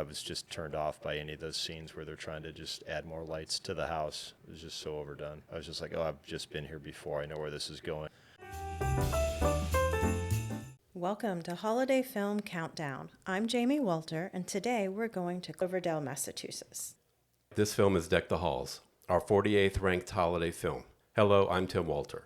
was just turned off by any of those scenes where they're trying to just add more lights to the house. It was just so overdone. I was just like, oh, I've just been here before. I know where this is going. Welcome to Holiday Film Countdown. I'm Jamie Wolter, and today we're going to Cloverdale, Massachusetts. This film is Deck the Halls, our 48th ranked holiday film. Hello, I'm Tim Wolter.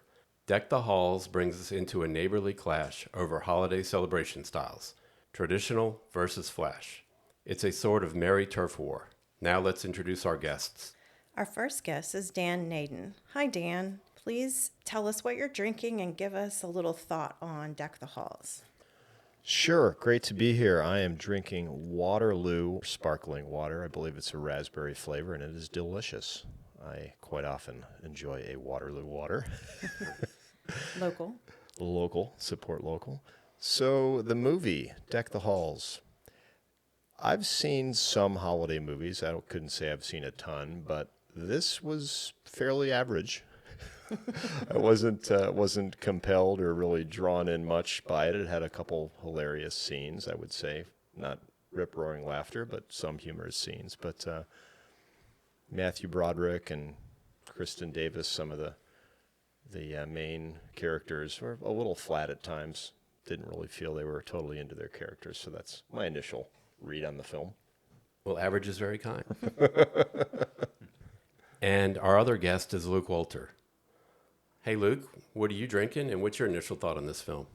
Deck the Halls brings us into a neighborly clash over holiday celebration styles, traditional versus flash. It's a sort of merry turf war. Now let's introduce our guests. Our first guest is Dan Naden. Hi, Dan. Please tell us what you're drinking and give us a little thought on Deck the Halls. Sure. Great to be here. I am drinking Waterloo Sparking Water. I believe it's a raspberry flavor, and it is delicious. I quite often enjoy a Waterloo water. Local. Support local. So the movie, Deck the Halls. I've seen some holiday movies. Couldn't say I've seen a ton, but this was fairly average. I wasn't compelled or really drawn in much by it. It had a couple hilarious scenes, I would say. Not rip-roaring laughter, but some humorous scenes. But Matthew Broderick and Kristen Davis, some of the main characters, were a little flat at times. Didn't really feel they were totally into their characters. So that's my initial read on the film. Well, average is very kind. And our other guest is Luke Wolter. Hey, Luke, what are you drinking, and what's your initial thought on this film?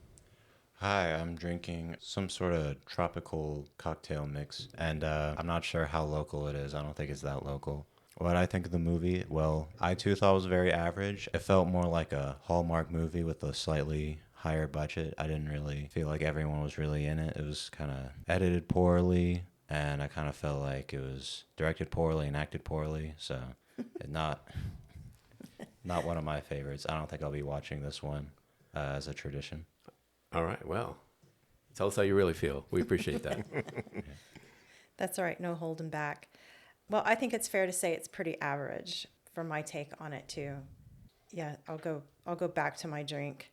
Hi, I'm drinking some sort of tropical cocktail mix, and I'm not sure how local it is. I don't think it's that local. What I think of the movie, well, I too thought it was very average. It felt more like a Hallmark movie with a slightly higher budget. I didn't really feel like everyone was really in it. It was kind of edited poorly, and I kind of felt like it was directed poorly and acted poorly, so not one of my favorites. I don't think I'll be watching this one as a tradition. All right, well, tell us how you really feel. We appreciate that. That's all right. No holding back. Well, I think it's fair to say it's pretty average for my take on it too. Yeah, I'll go back to my drink.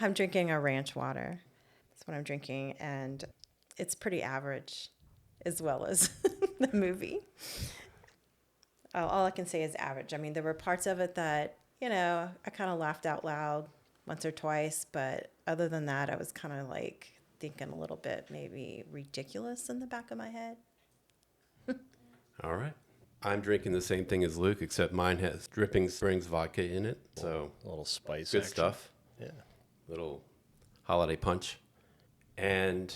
I'm drinking a ranch water. That's what I'm drinking, and it's pretty average as well as the movie. All I can say is average. I mean, there were parts of it that, I kind of laughed out loud once or twice, but other than that, I was kind of like thinking a little bit maybe ridiculous in the back of my head. All right. I'm drinking the same thing as Luke, except mine has Dripping Springs vodka in it. So A little spice. good action. stuff. Yeah. Little holiday punch. And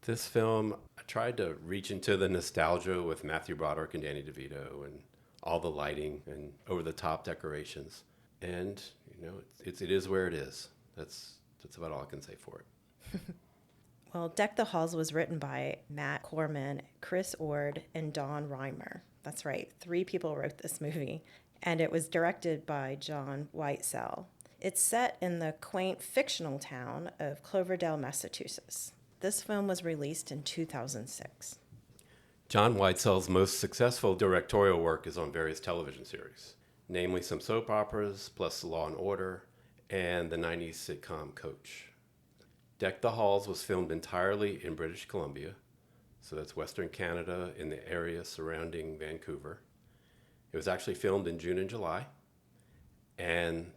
this film, I tried to reach into the nostalgia with Matthew Broderick and Danny DeVito and all the lighting and over-the-top decorations. And, it is where it is. That's about all I can say for it. Well, Deck the Halls was written by Matt Corman, Chris Ord, and Don Reimer. That's right, 3 people wrote this movie. And it was directed by John Whitesell. It's set in the quaint fictional town of Cloverdale, Massachusetts. This film was released in 2006. John Whitesell's most successful directorial work is on various television series, namely some soap operas, plus Law and Order, and the 90s sitcom Coach. Deck the Halls was filmed entirely in British Columbia, so that's Western Canada in the area surrounding Vancouver. It was actually filmed in June and July, and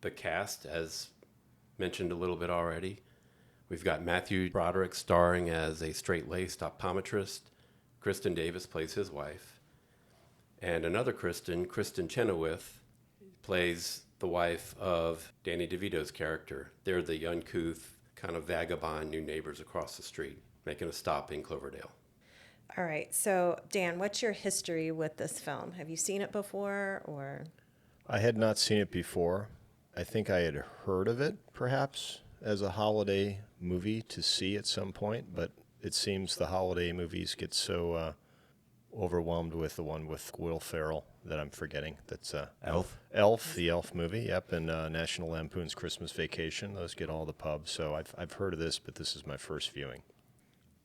the cast, as mentioned a little bit already, we've got Matthew Broderick starring as a straight-laced optometrist. Kristen Davis plays his wife. And another Kristen Chenoweth, plays the wife of Danny DeVito's character. They're the uncouth, kind of vagabond new neighbors across the street, making a stop in Cloverdale. All right, so Dan, what's your history with this film? Have you seen it before, or? I had not seen it before. I think I had heard of it, perhaps, as a holiday movie to see at some point, but it seems the holiday movies get so overwhelmed with the one with Will Ferrell that I'm forgetting. That's Elf? Elf, the Elf movie, yep, and National Lampoon's Christmas Vacation. Those get all the pubs, so I've heard of this, but this is my first viewing.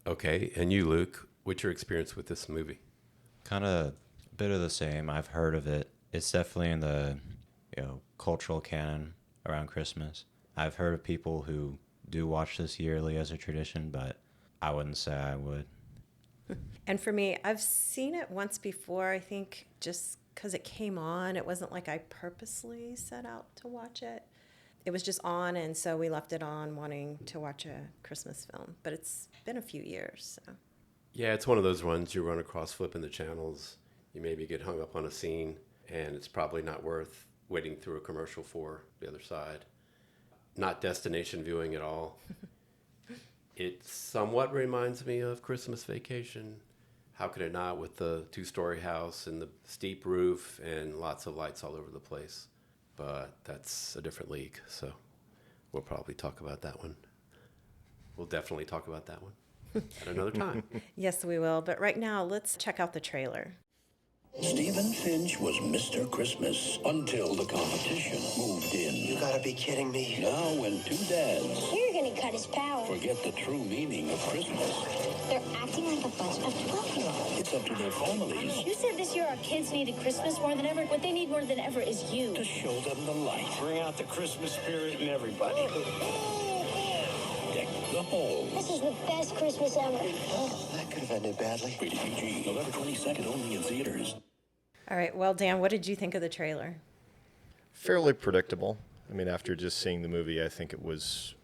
Okay, and you, Luke, what's your experience with this movie? Kind of a bit of the same. I've heard of it. It's definitely in the cultural canon around Christmas. I've heard of people who do watch this yearly as a tradition, but I wouldn't say I would. And for me, I've seen it once before, I think just because it came on. It wasn't like I purposely set out to watch it. It was just on, and so we left it on wanting to watch a Christmas film. But it's been a few years, so. Yeah, it's one of those ones you run across flipping the channels. You maybe get hung up on a scene, and it's probably not worth waiting through a commercial for the other side. Not destination viewing at all. It somewhat reminds me of Christmas Vacation. How could it not, with the two-story house and the steep roof and lots of lights all over the place? But that's a different league, so we'll probably talk about that one. We'll definitely talk about that one at another time. Yes, we will. But right now, let's check out the trailer. Stephen Finch was Mr. Christmas until the competition moved in. You gotta be kidding me. Now when two dads You're gonna cut his power. forget the true meaning of Christmas, They're acting like a bunch of 12-year-olds. it's up to their families You said this year our kids needed Christmas more than ever. What they need more than ever is you. to show them the light. Bring out the Christmas spirit in everybody. Deck the halls. This is the best Christmas ever. Oh, that could have ended badly. Rated PG, November 22nd, only in theaters. All right. Well, Dan, what did you think of the trailer? Fairly predictable. I mean, after just seeing the movie, I think it was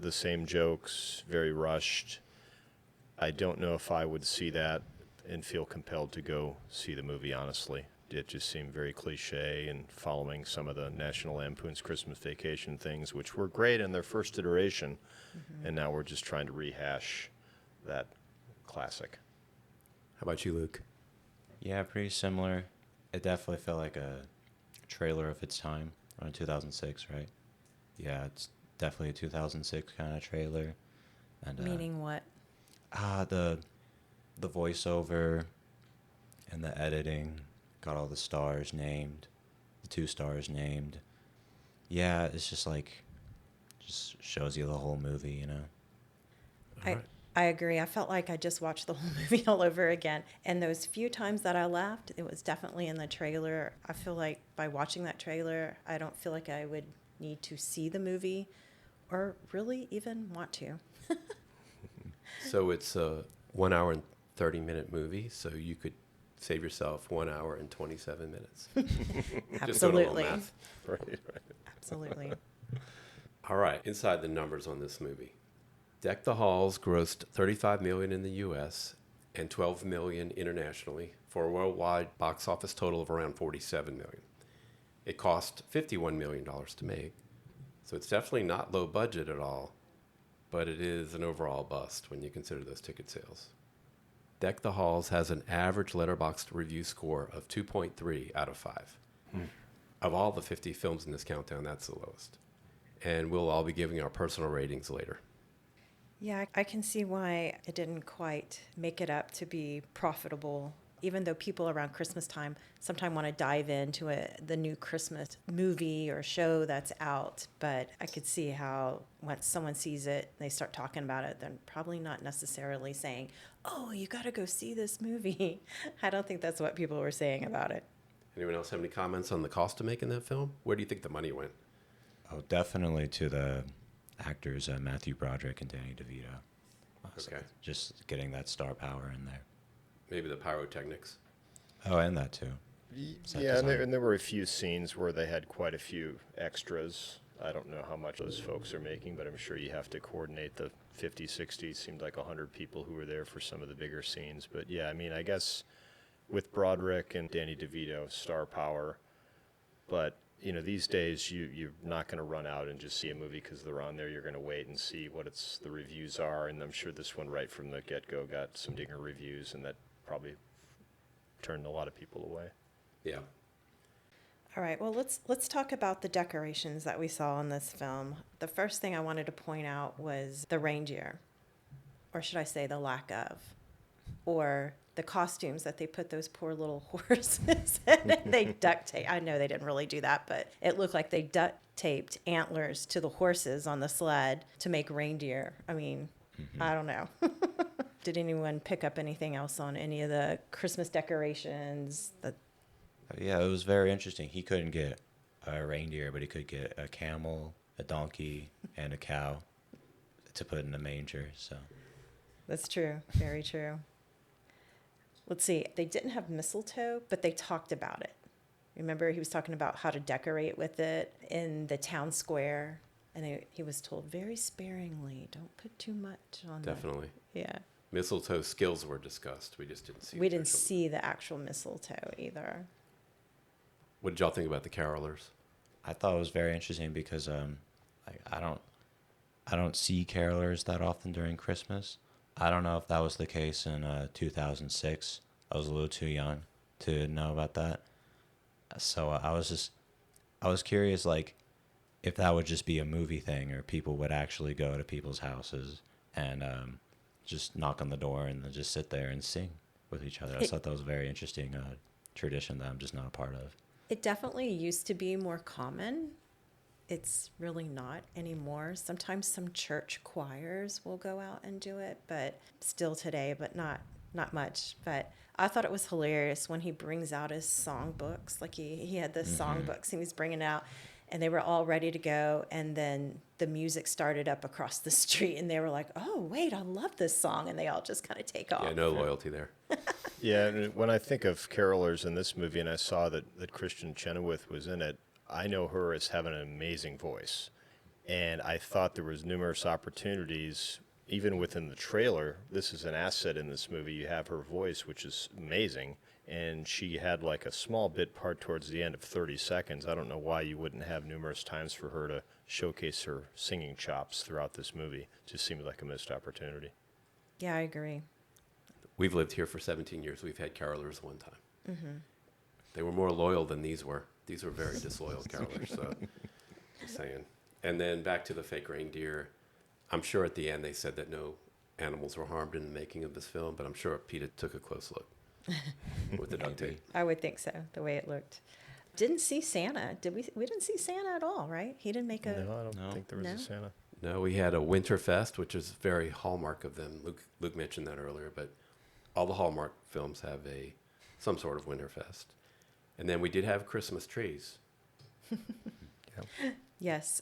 the same jokes, very rushed. I don't know if I would see that and feel compelled to go see the movie, honestly. It just seemed very cliche and following some of the National Lampoon's Christmas Vacation things, which were great in their first iteration. And now we're just trying to rehash that classic. How about you, Luke? Yeah, pretty similar. It definitely felt like a trailer of its time, around 2006, right? Yeah, it's definitely a 2006 kind of trailer. And Meaning what? the voiceover and the editing got all the stars named, the 2 stars named. Yeah, it's just like, just shows you the whole movie, you know? I agree. I felt like I just watched the whole movie all over again. And those few times that I laughed, it was definitely in the trailer. I feel like by watching that trailer, I don't feel like I would need to see the movie or really even want to. So it's a 1 hour and 30-minute movie, so you could save yourself 1 hour and 27 minutes. Just doing a little Absolutely. math. Right. Absolutely. All right, inside the numbers on this movie. Deck the Halls grossed $35 million in the U.S. and $12 million internationally for a worldwide box office total of around $47 million. It cost $51 million to make, so it's definitely not low budget at all, but it is an overall bust when you consider those ticket sales. Deck the Halls has an average Letterboxd review score of 2.3 out of 5. Of all the 50 films in this countdown, that's the lowest. And we'll all be giving our personal ratings later. Yeah, I can see why it didn't quite make it up to be profitable, even though people around Christmas time sometimes want to dive into the new Christmas movie or show that's out. But I could see how once someone sees it, they start talking about it, they're probably not necessarily saying, oh, you got to go see this movie. I don't think that's what people were saying about it. Anyone else have any comments on the cost of making that film? Where do you think the money went? Oh, definitely to the actors, Matthew Broderick and Danny DeVito. So Okay. just getting that star power in there. Maybe the pyrotechnics. Oh, and that too. Set Yeah, design. and there were a few scenes where they had quite a few extras. I don't know how much those folks are making, but I'm sure you have to coordinate the 50, 60. It seemed like 100 people who were there for some of the bigger scenes. But yeah, I mean, I guess with Broderick and Danny DeVito, star power. But, you know, these days you're not going to run out and just see a movie because they're on there. You're going to wait and see what the reviews are. And I'm sure this one right from the get-go got some dinger reviews, and that probably turned a lot of people away. Yeah. All right, well, let's talk about the decorations that we saw in this film. The first thing I wanted to point out was the reindeer, or should I say the lack of, or the costumes that they put those poor little horses in. They duct tape. I know they didn't really do that, but it looked like they duct taped antlers to the horses on the sled to make reindeer. I mean, I don't know. Did anyone pick up anything else on any of the Christmas decorations? Yeah, it was very interesting. He couldn't get a reindeer, but he could get a camel, a donkey, and a cow to put in the manger. So That's true. Very true. let's see, they didn't have mistletoe, but they talked about it. Remember, he was talking about how to decorate with it in the town square. And he was told very sparingly, don't put too much on that. Definitely. Yeah. Mistletoe skills were discussed. We just didn't see. We the didn't actual- see the actual mistletoe either. What did y'all think about the carolers? I thought it was very interesting because like I don't see carolers that often during Christmas. I don't know if that was the case in 2006. I was a little too young to know about that. So I was curious, like, if that would just be a movie thing or people would actually go to people's houses and just knock on the door and then just sit there and sing with each other. I thought that was a very interesting tradition that I'm just not a part of. It definitely used to be more common. It's really not anymore. Sometimes some church choirs will go out and do it, but still today, but not much. But I thought it was hilarious when he brings out his songbooks. Like he had the songbooks and he's bringing out, and they were all ready to go. And then the music started up across the street, and they were like, "Oh, wait, I love this song," and they all just kind of take off. Yeah, no loyalty there. Yeah, and when I think of carolers in this movie, and I saw that Kristen Chenoweth was in it, I know her as having an amazing voice. And I thought there was numerous opportunities, even within the trailer. This is an asset in this movie. You have her voice, which is amazing. And she had like a small bit part towards the end of 30 seconds. I don't know why you wouldn't have numerous times for her to showcase her singing chops throughout this movie. It just seemed like a missed opportunity. Yeah, I agree. We've lived here for 17 years. We've had carolers one time. Mm-hmm. They were more loyal than these were. These were very disloyal carolers, so just saying. And then back to the fake reindeer. I'm sure at the end they said that no animals were harmed in the making of this film, but I'm sure PETA took a close look with the duct tape. I would think so, the way it looked. Didn't see Santa. Did we? We didn't see Santa at all, right? He didn't make a... No, I don't think there was No? a Santa. No, we had a Winterfest, which is very hallmark of them. Luke mentioned that earlier, but all the Hallmark films have some sort of Winterfest. And then we did have Christmas trees. Yes,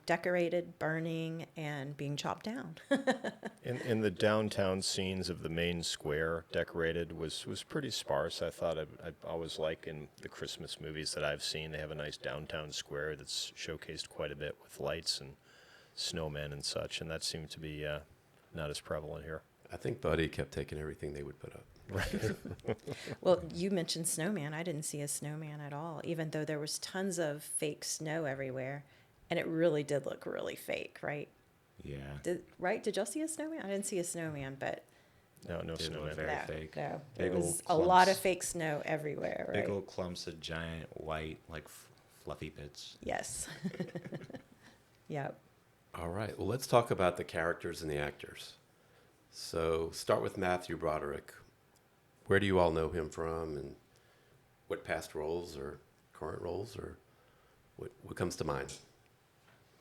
decorated, burning, and being chopped down. In the downtown scenes of the main square, decorated was pretty sparse. I thought I always like in the Christmas movies that I've seen, they have a nice downtown square that's showcased quite a bit with lights and snowmen and such, and that seemed to be not as prevalent here. I think Buddy kept taking everything they would put up. Well, you mentioned snowman. I didn't see a snowman at all, even though there was tons of fake snow everywhere, and it really did look really fake, right? Yeah. Did y'all see a snowman? I didn't see a snowman, but No Didn't snowmen. look very no, fake. no. Big There old was a lot of clumps. fake snow everywhere, right? Big old clumps of giant white, like fluffy bits. Yes. Yep. All right, well, let's talk about the characters and the actors. So start with Matthew Broderick. Where do you all know him from, and what past roles or current roles, or what comes to mind?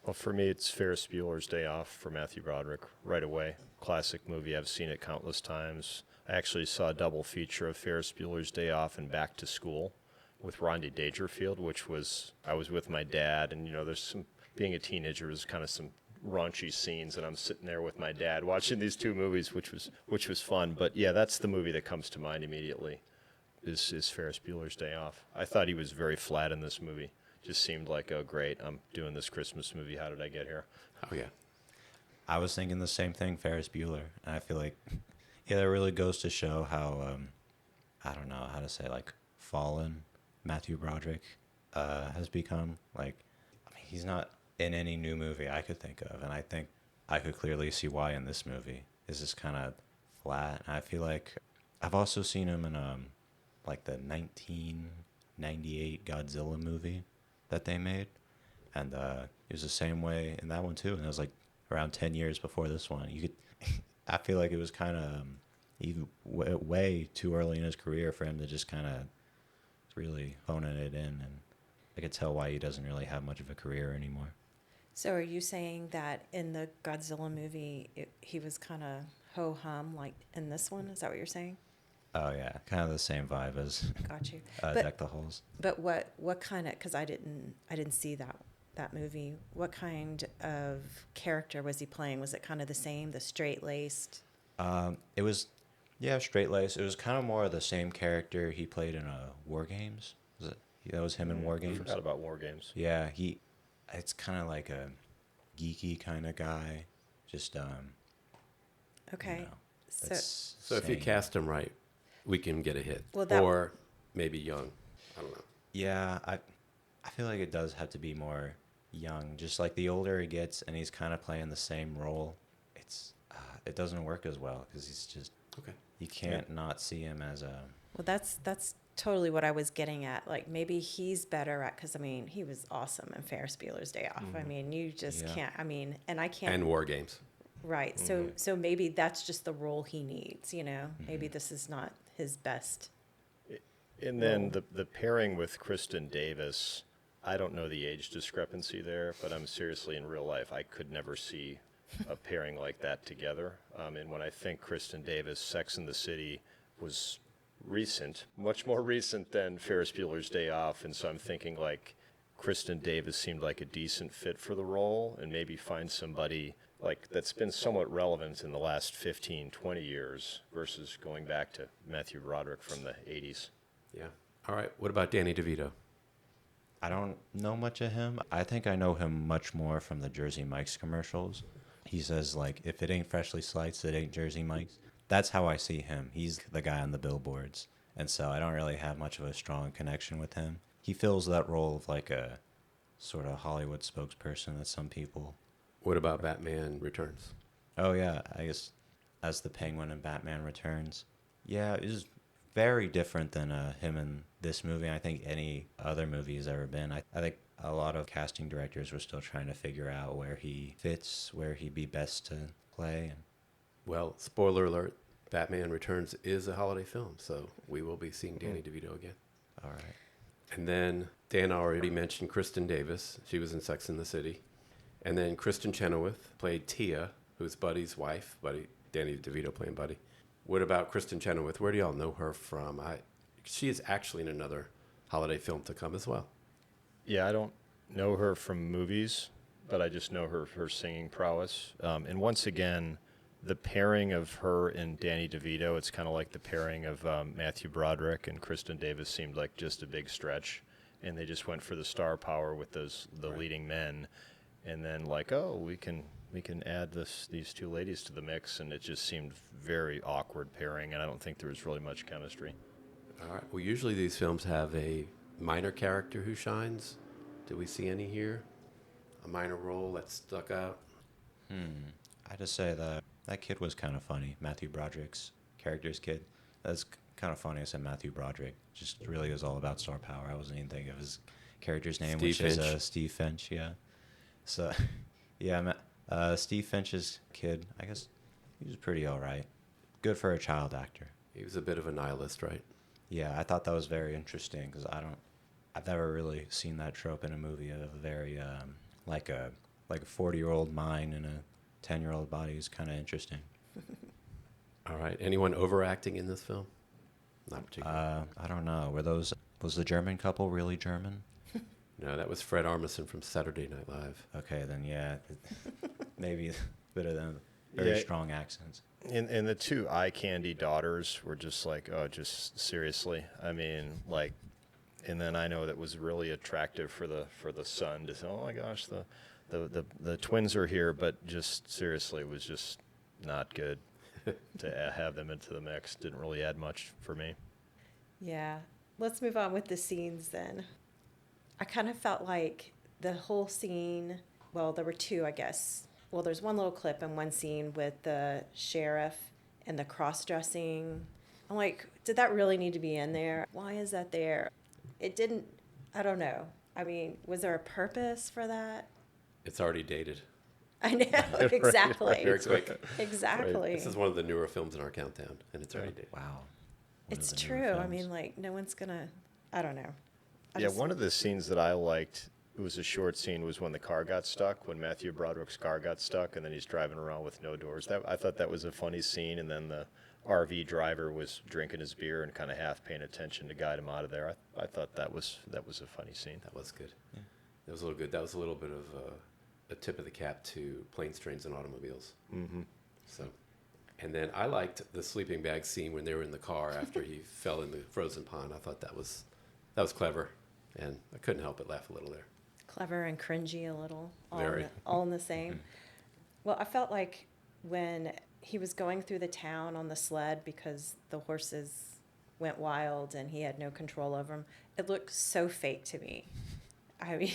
Well, for me, it's Ferris Bueller's Day Off for Matthew Broderick right away. Classic movie. I've seen it countless times. I actually saw a double feature of Ferris Bueller's Day Off and Back to School with Rodney Dangerfield, I was with my dad, and, there's some, being a teenager, was kind of some raunchy scenes, and I'm sitting there with my dad watching these two movies, which was fun. But yeah, that's the movie that comes to mind immediately is Ferris Bueller's Day Off. I thought he was very flat in this movie. Just seemed like, oh great, I'm doing this Christmas movie. How did I get here? Oh, yeah. I was thinking the same thing, Ferris Bueller. And I feel like, yeah, that really goes to show how, I don't know how to say, like, fallen Matthew Broderick has become. Like, I mean, he's not in any new movie I could think of. And I think I could clearly see why in this movie. Is just kind of flat. And I feel like I've also seen him in, like, the 1998 Godzilla movie that they made. And it was the same way in that one, too. And it was, like, around 10 years before this one. I feel like it was kind of even way too early in his career for him to just kind of really phoning it in, and I could tell why he doesn't really have much of a career anymore. So are you saying that in the Godzilla movie, he was kind of ho-hum like in this one? Is that what you're saying? Oh yeah, kind of the same vibe as Got you. Deck the Halls. But what kind of, because I didn't see that movie. What kind of character was he playing? Was it kind of the same, the straight-laced? It was Yeah, straight lace. It was kind of more of the same character he played in War Games. Was it? That was him in War I Games. forgot about War Games. Yeah, he. It's kind of like a geeky kind of guy. Just Okay. know, So, that's So if you saying- cast him right, we can get a hit. Well, that- Or maybe young. I don't know. Yeah, I feel like it does have to be more young. Just like the older he gets, and he's kind of playing the same role, it doesn't work as well because he's just Okay. you can't not see him as a. well, that's totally what I was getting at. Like maybe he's better at, because I mean he was awesome in Ferris Bueller's Day Off. I mean you just Yeah. can't. I mean, and I can't. And War Games. Right. So maybe that's just the role he needs. You know, maybe this is not his best. And then the pairing with Kristen Davis, I don't know the age discrepancy there, but I'm seriously, in real life, I could never see a pairing like that together. And when I think Kristen Davis, Sex and the City was recent, much more recent than Ferris Bueller's Day Off. And so I'm thinking like Kristen Davis seemed like a decent fit for the role, and maybe find somebody like that's been somewhat relevant in the last 15, 20 years versus going back to Matthew Broderick from the 80s. Yeah. All right. What about Danny DeVito? I don't know much of him. I think I know him much more from the Jersey Mike's commercials. He says, like, if it ain't freshly sliced, it ain't Jersey Mike's. That's how I see him. He's the guy on the billboards. And so I don't really have much of a strong connection with him. He fills that role of like a sort of Hollywood spokesperson that some people. What about Batman Returns? Oh, yeah, I guess as the Penguin in Batman Returns. Yeah, it was very different than him in this movie. I think any other movie he's ever been. I think a lot of casting directors were still trying to figure out where he fits, where he'd be best to play. And Well, spoiler alert, Batman Returns is a holiday film, so we will be seeing Danny DeVito again. all right. And then Dan already mentioned Kristen Davis. She was in Sex and the City. And then Kristen Chenoweth played Tia, who's Buddy's wife. Danny DeVito playing Buddy. What about Kristen Chenoweth? Where do y'all know her from? She is actually in another holiday film to come as well. Yeah, I don't know her from movies, but I just know her singing prowess. And once again, the pairing of her and Danny DeVito, it's kind of like the pairing of Matthew Broderick and Kristen Davis seemed like just a big stretch. And they just went for the star power with the leading men. And then like, oh, we can add these two ladies to the mix, and it just seemed very awkward pairing, and I don't think there was really much chemistry. All right. Well, usually these films have a minor character who shines. Did we see any here? A minor role that stuck out? I just say that kid was kind of funny. Matthew Broderick's character's kid. That's kind of funny. I said Matthew Broderick. Just really was all about star power. I wasn't even thinking of his character's name, Steve which Finch. is Steve Finch. Yeah. So, yeah, Steve Finch's kid. I guess he was pretty all right. Good for a child actor. He was a bit of a nihilist, right? Yeah, I thought that was very interesting because I've never really seen that trope in a movie of a very like a 40-year-old mind in a 10-year-old body is kind of interesting. All right. Anyone overacting in this film? Not particularly. I don't know. Was the German couple really German? No, that was Fred Armisen from Saturday Night Live. Okay, then yeah, maybe a bit of them very Yeah. strong accents. And the two eye candy daughters were just like, oh, just seriously. I mean, like, and then I know that was really attractive for the son to say, oh my gosh, the twins are here, but just seriously, it was just not good to have them into the mix. Didn't really add much for me. Yeah. Let's move on with the scenes then. I kind of felt like the whole scene, well, there were two, I guess. Well, there's one little clip in one scene with the sheriff and the cross-dressing. I'm like, did that really need to be in there? Why is that there? It didn't, I don't know. I mean, was there a purpose for that? It's already dated. I know, exactly. Very quick. Exactly. This is one of the newer films in our countdown, and it's already dated. Wow. One of It's the newer true. I films. mean, like, no one's gonna, I don't know. Yeah, one of the scenes that I liked, it was a short scene, was when the car got stuck, when Matthew Broderick's car got stuck, and then he's driving around with no doors. I thought that was a funny scene, and then the RV driver was drinking his beer and kind of half paying attention to guide him out of there. I thought that was a funny scene. That was good. That was a little good. That was a little bit of a tip of the cap to planes, trains, and automobiles. Mm-hmm. So, And then I liked the sleeping bag scene when they were in the car after he fell in the frozen pond. I thought that was clever, and I couldn't help but laugh a little there. Clever and cringy a little, Very. All in the same. Well, I felt like when he was going through the town on the sled because the horses went wild and he had no control over them, it looked so fake to me. I mean,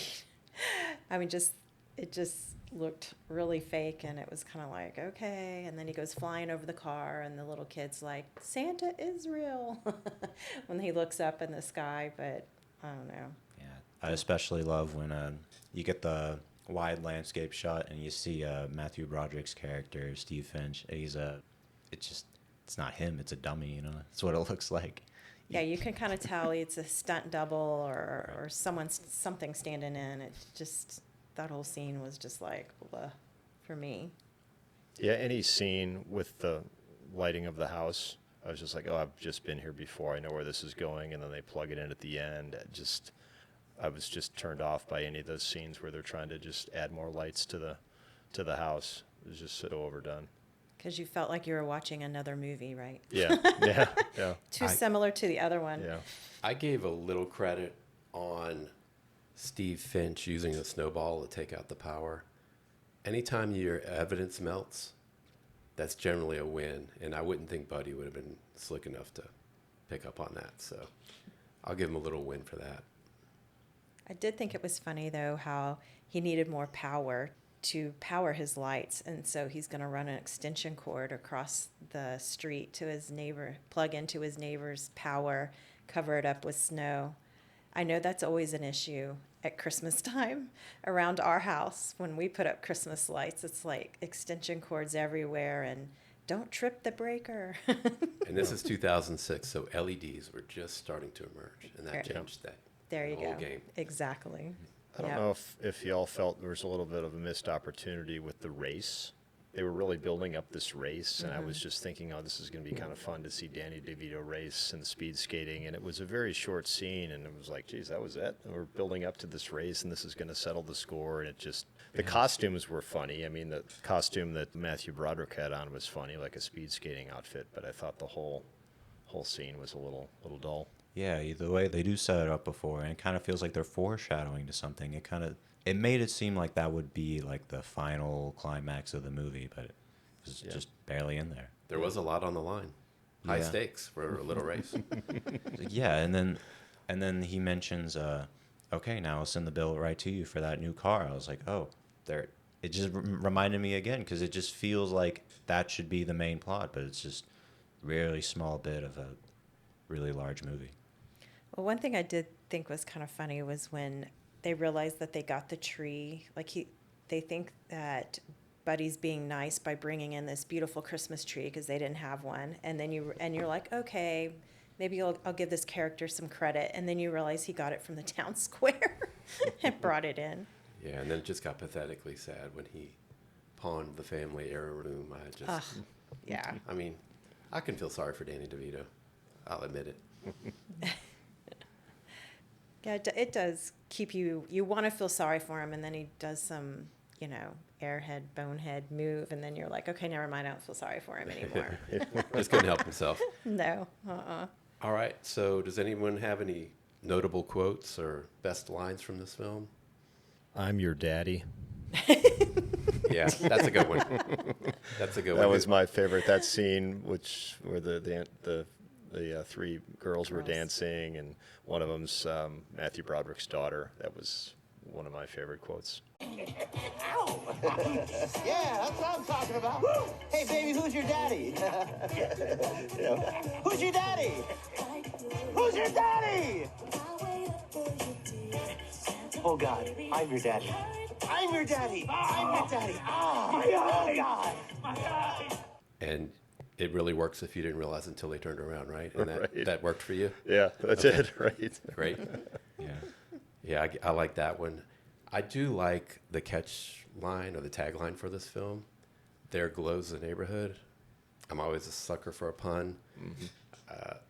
it just looked really fake, and it was kind of like, okay. And then he goes flying over the car, and the little kid's like, Santa is real, when he looks up in the sky. But I don't know. Yeah, I especially love when you get the wide landscape shot and you see Matthew Broderick's character, Steve Finch. He's it's not him, it's a dummy, you know. That's what it looks like. Yeah, you can kind of tell it's a stunt double or something standing in. It just, that whole scene was just like, bleh, for me. Yeah, any scene with the lighting of the house, I was just like, oh, I've just been here before. I know where this is going. And then they plug it in at the end. I was just turned off by any of those scenes where they're trying to just add more lights to the house. It was just so overdone. Because you felt like you were watching another movie, right? Yeah, yeah, yeah. Too similar to the other one. Yeah. I gave a little credit on Steve Finch using a snowball to take out the power. Anytime your evidence melts, that's generally a win, and I wouldn't think Buddy would have been slick enough to pick up on that. So I'll give him a little win for that. I did think it was funny, though, how he needed more power to power his lights, and so he's going to run an extension cord across the street to his neighbor, plug into his neighbor's power, cover it up with snow. I know that's always an issue at Christmas time around our house. When we put up Christmas lights, it's like extension cords everywhere, and don't trip the breaker. And this is 2006, so LEDs were just starting to emerge, and that changed that. There you whole go. game. Exactly. I don't know if y'all felt there was a little bit of a missed opportunity with the race. They were really building up this race, and I was just thinking, oh, this is going to be kind of fun to see Danny DeVito race and speed skating. And it was a very short scene, and it was like, geez, that was it? We're building up to this race, and this is going to settle the score. And it just, the costumes were funny. I mean, the costume that Matthew Broderick had on was funny, like a speed skating outfit, but I thought the whole scene was a little dull. Yeah, the way they do set it up before, and it kind of feels like they're foreshadowing to something. It made it seem like that would be like the final climax of the movie, but it was just barely in there. There was a lot on the line. High stakes for a little race. Yeah, and then he mentions, okay, now I'll send the bill right to you for that new car. I was like, oh, there. It just reminded me again, because it just feels like that should be the main plot, but it's just a really small bit of a really large movie. Well, one thing I did think was kind of funny was when they realized that they got the tree. They think that Buddy's being nice by bringing in this beautiful Christmas tree because they didn't have one, and then you're like, okay, maybe I'll give this character some credit, and then you realize he got it from the town square and brought it in. Yeah, and then it just got pathetically sad when he pawned the family heirloom. Yeah. I mean, I can feel sorry for Danny DeVito. I'll admit it. Yeah, it does keep you want to feel sorry for him, and then he does some, airhead, bonehead move, and then you're like, okay, never mind, I don't feel sorry for him anymore. Just couldn't help himself. No, All right, so does anyone have any notable quotes or best lines from this film? I'm your daddy. Yeah, that's a good one. That's a good one. That was my favorite. That scene, where the three girls were dancing, and one of them's Matthew Broderick's daughter. That was one of my favorite quotes. Ow! Yeah, that's what I'm talking about. Hey, baby, who's your daddy? Who's your daddy? Who's your daddy? Oh, God, I'm your daddy. I'm your daddy. I'm your daddy. Oh, God. My eye. And it really works if you didn't realize until they turned around, right? And that worked for you? Yeah, that's it, right? Great. Yeah, I like that one. I do like the catch line or the tagline for this film. There glows the neighborhood. I'm always a sucker for a pun. Mm-hmm.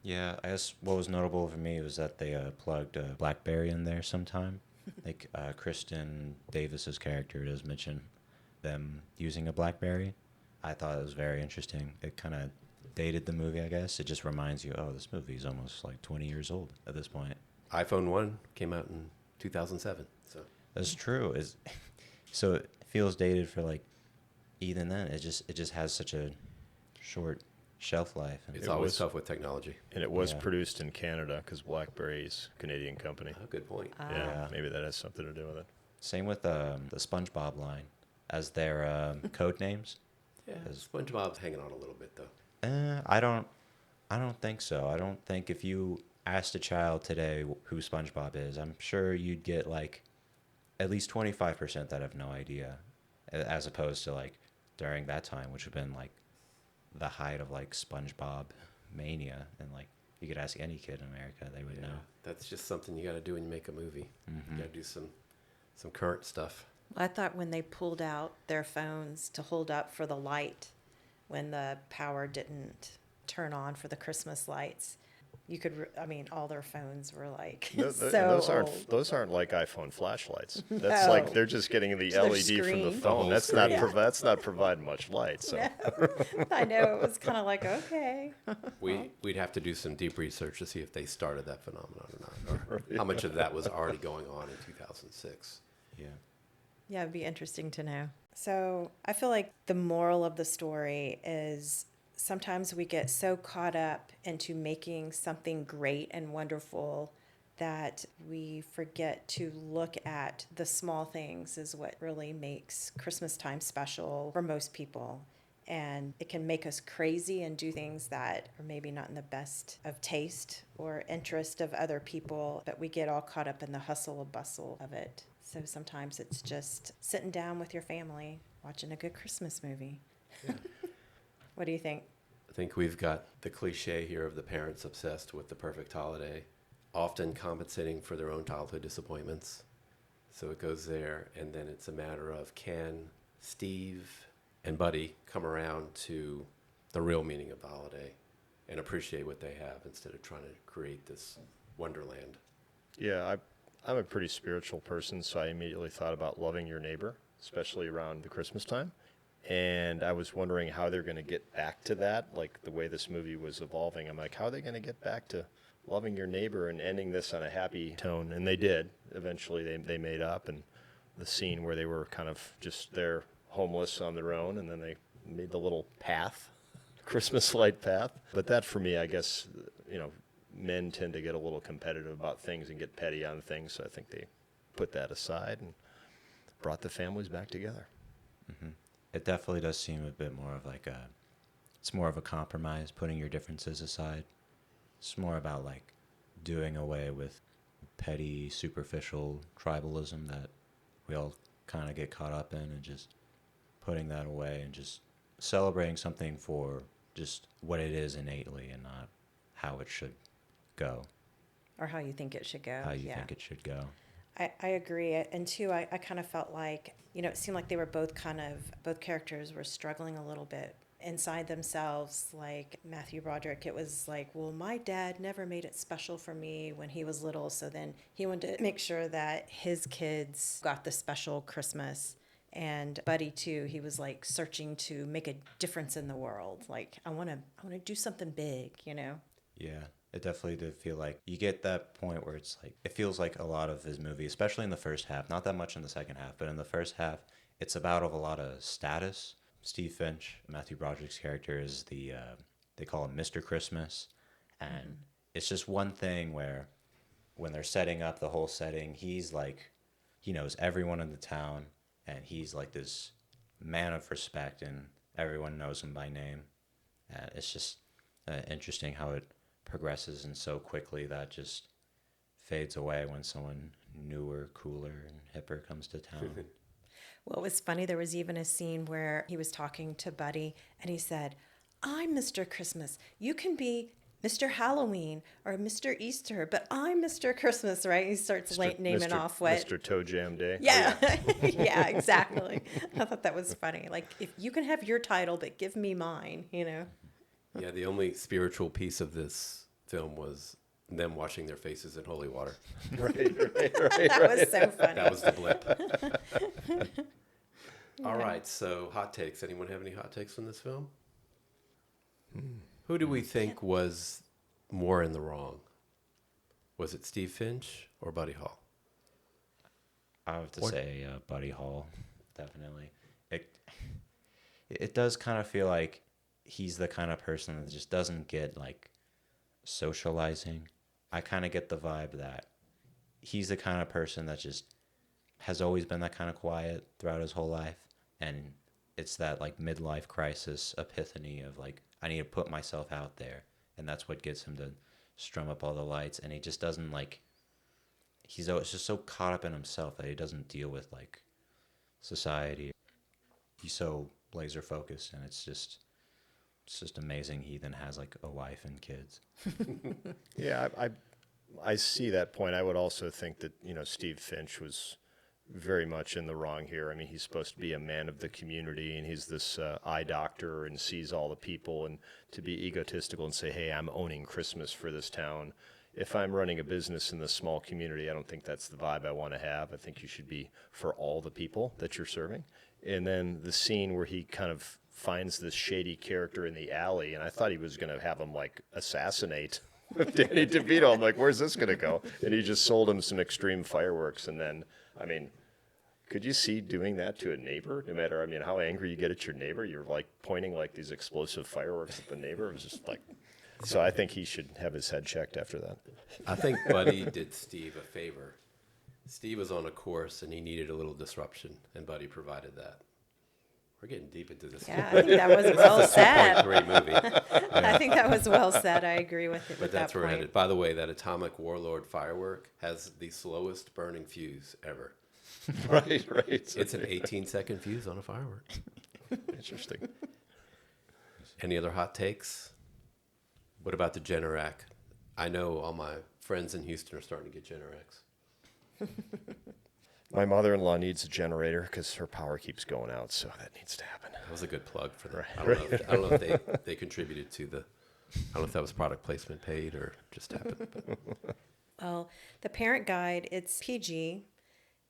Yeah, I guess what was notable for me was that they plugged a BlackBerry in there sometime. Like Kristen Davis's character does mention them using a BlackBerry. I thought it was very interesting. It kind of dated the movie, I guess. It just reminds you, oh, this movie is almost like 20 years old at this point. iPhone 1 came out in 2007. So That's true. So it feels dated for like even then. It just has such a short shelf life. And it's It always was- tough with technology. And it was Yeah. produced in Canada because BlackBerry's a Canadian company. Oh, good point. Yeah, maybe that has something to do with it. Same with the SpongeBob line as their code names. Yeah, SpongeBob's hanging on a little bit, though. I don't think so. I don't think if you asked a child today who SpongeBob is, I'm sure you'd get like at least 25% that have no idea, as opposed to like during that time, which would have been like the height of like SpongeBob mania, and like you could ask any kid in America, they would know. That's just something you got to do when you make a movie. You got to do some current stuff. I thought when they pulled out their phones to hold up for the light when the power didn't turn on for the Christmas lights, you could, all their phones were like Those aren't like iPhone flashlights. That's No. like they're just getting the their LED from the screen. phone. whole That's not screen. that's not providing much light. So I know, it was kind of like, okay. We'd have to do some deep research to see if they started that phenomenon or not, or how much of that was already going on in 2006. Yeah. Yeah, it'd be interesting to know. So I feel like the moral of the story is sometimes we get so caught up into making something great and wonderful that we forget to look at the small things is what really makes Christmas time special for most people. And it can make us crazy and do things that are maybe not in the best of taste or interest of other people, but we get all caught up in the hustle and bustle of it. So sometimes it's just sitting down with your family, watching a good Christmas movie. Yeah. What do you think? I think we've got the cliche here of the parents obsessed with the perfect holiday, often compensating for their own childhood disappointments. So it goes there, and then it's a matter of can Steve and Buddy come around to the real meaning of the holiday and appreciate what they have instead of trying to create this wonderland. yeah, I'm a pretty spiritual person, so I immediately thought about loving your neighbor, especially around the Christmas time. And I was wondering how they're going to get back to that, like the way this movie was evolving. I'm like, how are they going to get back to loving your neighbor and ending this on a happy tone? And they did. Eventually, they made up. And the scene where they were kind of just there homeless on their own, and then they made the little path, Christmas light path. But that, for me, I guess, men tend to get a little competitive about things and get petty on things. So I think they put that aside and brought the families back together. It definitely does seem a bit more of like it's more of a compromise, putting your differences aside. It's more about like doing away with petty, superficial tribalism that we all kind of get caught up in, and just putting that away and just celebrating something for just what it is innately and not how it should go, Or how you think it should go. how you think it should go. I agree. And two, I kind of felt like, it seemed like they were both characters were struggling a little bit inside themselves. Like Matthew Broderick, it was like, well, my dad never made it special for me when he was little. So then he wanted to make sure that his kids got the special Christmas. And Buddy too, he was like searching to make a difference in the world. Like, I want to do something big, Yeah, it definitely did feel like you get that point where it's like, it feels like a lot of his movie, especially in the first half, not that much in the second half, but in the first half, it's about a lot of status. Steve Finch, Matthew Broderick's character, is they call him Mr. Christmas. And it's just one thing where when they're setting up the whole setting, he's like, he knows everyone in the town, and he's like this man of respect, and everyone knows him by name. And it's just interesting how it progresses and so quickly that just fades away when someone newer, cooler, and hipper comes to town. Well, it was funny. There was even a scene where he was talking to Buddy and he said, I'm Mr. Christmas. You can be Mr. Halloween or Mr. Easter, but I'm Mr. Christmas, right? He starts naming off what. Mr. Toe Jam Day. Yeah, yeah, exactly. I thought that was funny. Like, if you can have your title, but give me mine, Yeah, the only spiritual piece of this film was them washing their faces in holy water. That was so funny. That was the blip. All right, so hot takes. Anyone have any hot takes on this film? Who do we think was more in the wrong? Was it Steve Finch or Buddy Hall? I have to say Buddy Hall, definitely. It does kind of feel like he's the kind of person that just doesn't get like socializing. I kind of get the vibe that he's the kind of person that just has always been that kind of quiet throughout his whole life. And it's that like midlife crisis epiphany of like, I need to put myself out there. And that's what gets him to strum up all the lights. And he just doesn't like, he's always just so caught up in himself that he doesn't deal with like society. He's so laser focused, and it's just amazing he then has like a wife and kids. Yeah, I see that point. I would also think that, Steve Finch was very much in the wrong here. I mean, he's supposed to be a man of the community, and he's this eye doctor and sees all the people, and to be egotistical and say, hey, I'm owning Christmas for this town. If I'm running a business in this small community, I don't think that's the vibe I want to have. I think you should be for all the people that you're serving. And then the scene where he kind of finds this shady character in the alley, and I thought he was going to have him like assassinate Danny DeVito. I'm like, where's this going to go? And he just sold him some extreme fireworks. And then, I mean, could you see doing that to a neighbor? No matter, I mean, how angry you get at your neighbor, you're like pointing like these explosive fireworks at the neighbor. It was just like, so I think he should have his head checked after that. I think Buddy did Steve a favor. Steve was on a course and he needed a little disruption, and Buddy provided that. We're getting deep into this. Yeah, I think that was well said. 2.3 movie. I think that was well said. I agree with it. But that's where we're headed. By the way, that atomic warlord firework has the slowest burning fuse ever. Right. It's an 18-second fuse on a firework. Interesting. Any other hot takes? What about the Generac? I know all my friends in Houston are starting to get Generacs. My mother-in-law needs a generator because her power keeps going out, so that needs to happen. That was a good plug for them. I don't know if they contributed to the. I don't know if that was product placement paid or just happened. But. Well, the parent guide, it's PG,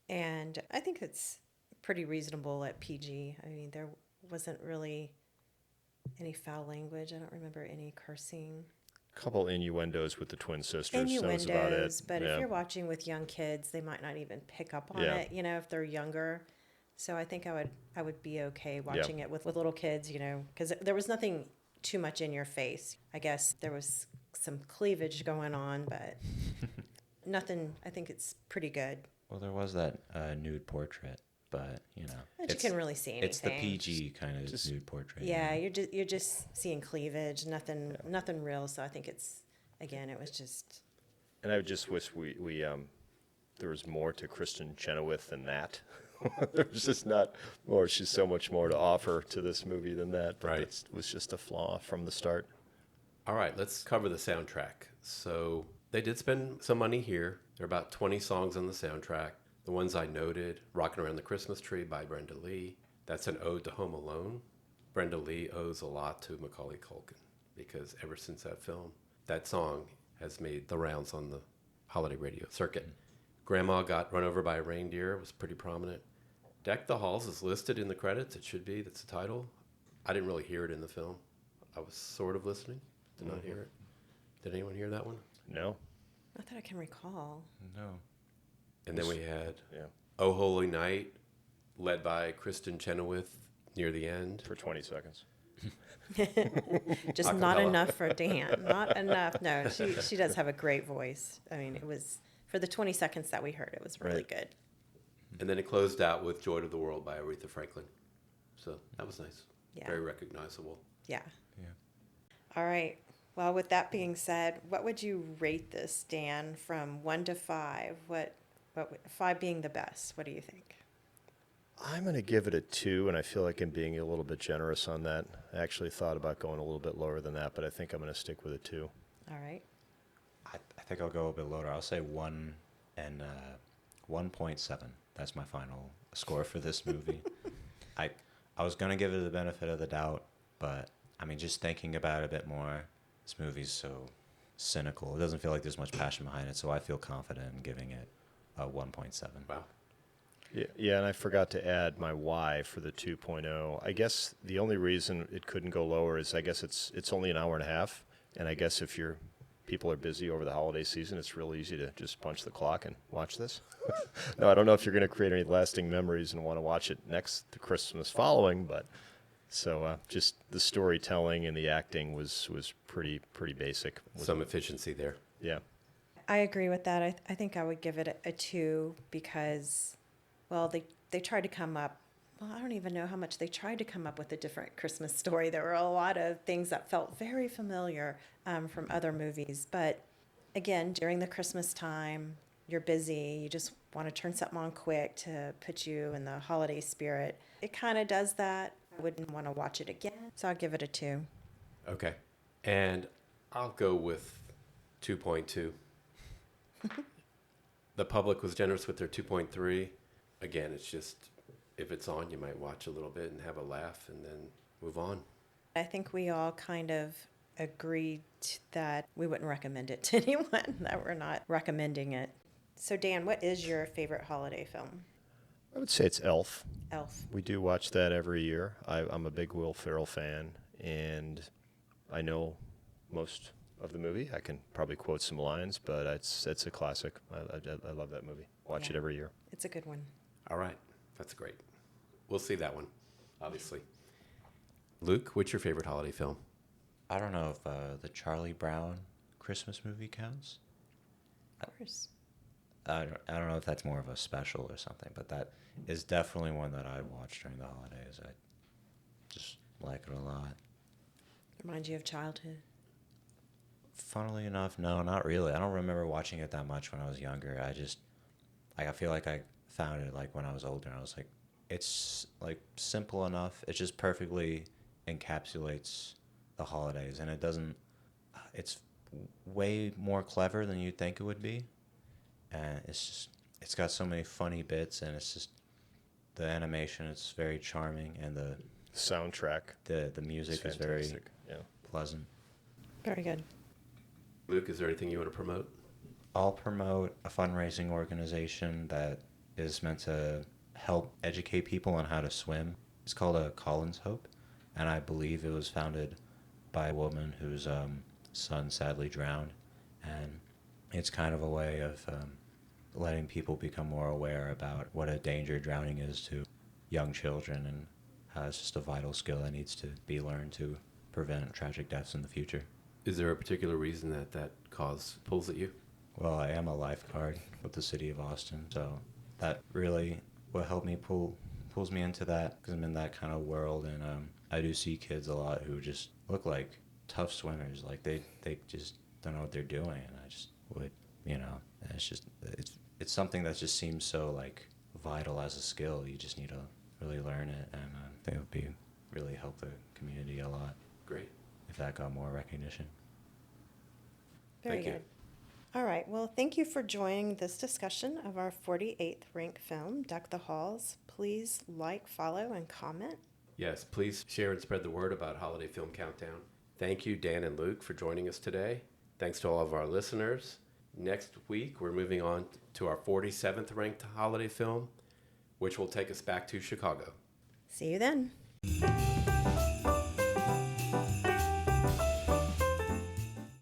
and I think it's pretty reasonable at PG. I mean, there wasn't really any foul language. I don't remember any cursing. Couple innuendos with the twin sisters. Innuendos, that was about it. but Yeah. if you're watching with young kids, they might not even pick up on Yeah. it, if they're younger. So I think I would be okay watching it with little kids, because there was nothing too much in your face. I guess there was some cleavage going on, but nothing. I think it's pretty good. Well, there was that nude portrait, but But you can really see anything. It's the PG kind of nude portrait. Yeah, you're just seeing cleavage, nothing real. So I think it was just. And I just wish we there was more to Kristen Chenoweth than that. There was just not more. She's so much more to offer to this movie than that. But Right. it was just a flaw from the start. All right, let's cover the soundtrack. So they did spend some money here. There are about 20 songs on the soundtrack. The ones I noted, Rockin' Around the Christmas Tree by Brenda Lee. That's an ode to Home Alone. Brenda Lee owes a lot to Macaulay Culkin because ever since that film, that song has made the rounds on the holiday radio circuit. Grandma Got Run Over by a Reindeer was pretty prominent. Deck the Halls is listed in the credits. It should be. That's the title. I didn't really hear it in the film. I was sort of listening. Did not hear it. Did anyone hear that one? No. Not that I can recall. No. And then we had Yeah. Oh Holy Night, led by Kristen Chenoweth near the end. For 20 seconds. Just not enough for Dan. Not enough. No, she does have a great voice. I mean, it was for the 20 seconds that we heard, it was really Right. good. And then it closed out with Joy to the World by Aretha Franklin. So that was nice. Yeah. Very recognizable. Yeah. Yeah. All right. Well, with that being said, what would you rate this, Dan, from 1 to 5? What 5 being the best? What do you think? I'm going to give it a 2, and I feel like I'm being a little bit generous on that. I actually thought about going a little bit lower than that, but I think I'm going to stick with a 2. All right. I think I'll go a bit lower. I'll say 1 and 1.7. That's my final score for this movie. I was going to give it the benefit of the doubt, but I mean, just thinking about it a bit more, this movie's so cynical. It doesn't feel like there's much passion behind it, so I feel confident in giving it a 1.7. Wow. Yeah, and I forgot to add my why for the 2.0. I guess the only reason it couldn't go lower is I guess it's only an hour and a half, and I guess if people are busy over the holiday season, it's real easy to just punch the clock and watch this. No, I don't know if you're going to create any lasting memories and want to watch it the Christmas following, but just the storytelling and the acting was pretty basic. Some efficiency there. Yeah. I agree with that. I think I would give it a 2 because, well, they tried to come up. Well, I don't even know how much they tried to come up with a different Christmas story. There were a lot of things that felt very familiar from other movies. But again, during the Christmas time, you're busy. You just want to turn something on quick to put you in the holiday spirit. It kind of does that. I wouldn't want to watch it again. So I'll give it a 2. Okay. And I'll go with 2.2. The public was generous with their 2.3. Again, it's just, if it's on, you might watch a little bit and have a laugh and then move on. I think we all kind of agreed that we wouldn't recommend it to anyone, that we're not recommending it. So Dan, what is your favorite holiday film? I would say it's Elf. Elf. We do watch that every year. I'm a big Will Ferrell fan, and I know most of the movie. I can probably quote some lines, but it's a classic. I love that movie. Watch it every year. It's a good one. All right. That's great. We'll see that one, obviously. Luke, what's your favorite holiday film? I don't know if the Charlie Brown Christmas movie counts. Of course. I don't know if that's more of a special or something, but that is definitely one that I watch during the holidays. I just like it a lot. Reminds you of childhood? Funnily enough, no, not really. I don't remember watching it that much when I was younger. I feel like I found it like when I was older. I was like, it's like simple enough. It just perfectly encapsulates the holidays, and it's way more clever than you'd think it would be. And it's got so many funny bits, and it's just the animation. It's very charming, and the soundtrack. The music is very pleasant. Very good. Luke, is there anything you want to promote? I'll promote a fundraising organization that is meant to help educate people on how to swim. It's called Collins Hope, and I believe it was founded by a woman whose son sadly drowned. And it's kind of a way of letting people become more aware about what a danger drowning is to young children, and how it's just a vital skill that needs to be learned to prevent tragic deaths in the future. Is there a particular reason that cause pulls at you? Well, I am a lifeguard with the city of Austin, so that really will help me pulls me into that, because I'm in that kind of world, and I do see kids a lot who just look like tough swimmers, like they just don't know what they're doing, and I just would, and it's something that just seems so like vital as a skill. You just need to really learn it, and I think it would really help the community a lot. Great. If that got more recognition. Very Thank you. good. All right. Well, thank you for joining this discussion of our 48th ranked film, Deck the Halls. Please like, follow, and comment. Yes, please share and spread the word about Holiday Film Countdown. Thank you, Dan and Luke, for joining us today. Thanks to all of our listeners. Next week, we're moving on to our 47th ranked holiday film, which will take us back to Chicago. See you then.